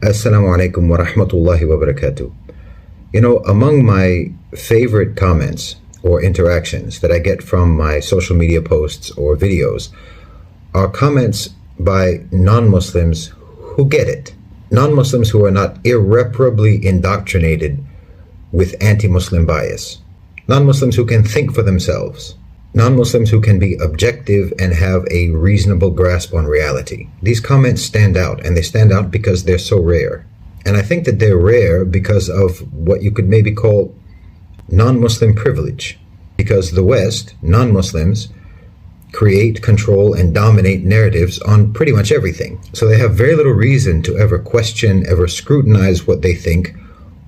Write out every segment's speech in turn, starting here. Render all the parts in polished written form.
Assalamu alaikum wa rahmatullahi wa barakatuh. Among my favorite comments or interactions that I get from my social media posts or videos are comments by non-Muslims who get it. Non-Muslims who are not irreparably indoctrinated with anti-Muslim bias. Non-Muslims who can think for themselves. Non-Muslims who can be objective and have a reasonable grasp on reality. These comments stand out, and they stand out because they're so rare. And I think that they're rare because of what you could maybe call non-Muslim privilege. Because the West, non-Muslims, create, control, and dominate narratives on pretty much everything. So they have very little reason to ever question, ever scrutinize what they think,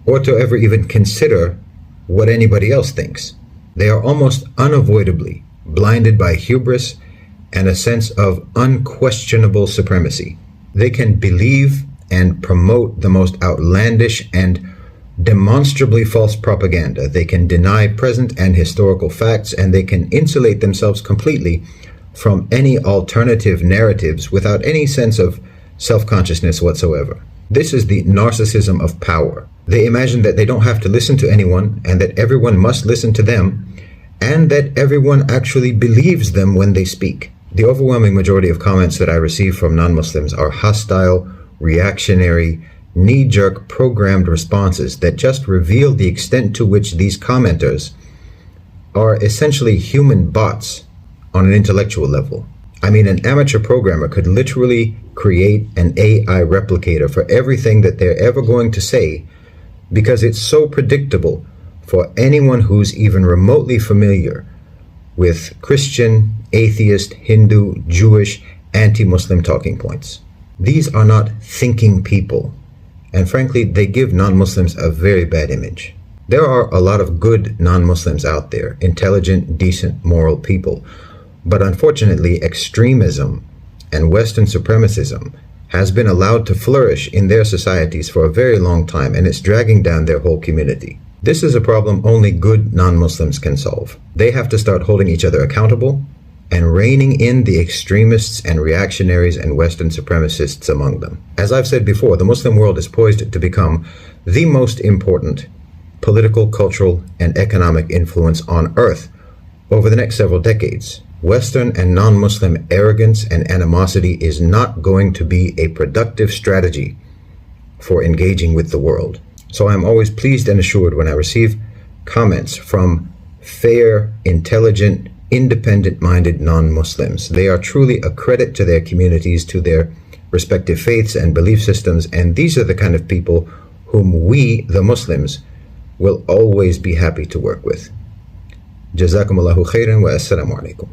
or to ever even consider what anybody else thinks. They are almost unavoidably blinded by hubris and a sense of unquestionable supremacy. They can believe and promote the most outlandish and demonstrably false propaganda. They can deny present and historical facts, and they can insulate themselves completely from any alternative narratives without any sense of self-consciousness whatsoever. This is the narcissism of power. They imagine that they don't have to listen to anyone and that everyone must listen to them, and that everyone actually believes them when they speak. The overwhelming majority of comments that I receive from non-Muslims are hostile, reactionary, knee-jerk programmed responses that just reveal the extent to which these commenters are essentially human bots on an intellectual level. I mean, an amateur programmer could literally create an AI replicator for everything that they're ever going to say because it's so predictable for anyone who's even remotely familiar with Christian, atheist, Hindu, Jewish, anti-Muslim talking points. These are not thinking people, and frankly, they give non-Muslims a very bad image. There are a lot of good non-Muslims out there, intelligent, decent, moral people, but unfortunately, extremism and Western supremacism has been allowed to flourish in their societies for a very long time, and it's dragging down their whole community. This is a problem only good non-Muslims can solve. They have to start holding each other accountable and reining in the extremists and reactionaries and Western supremacists among them. As I've said before, the Muslim world is poised to become the most important political, cultural, and economic influence on earth over the next several decades. Western and non-Muslim arrogance and animosity is not going to be a productive strategy for engaging with the world. So I'm always pleased and assured when I receive comments from fair, intelligent, independent-minded non-Muslims. They are truly a credit to their communities, to their respective faiths and belief systems, and these are the kind of people whom we, the Muslims, will always be happy to work with. Jazakumullahu khairan wa assalamu alaikum.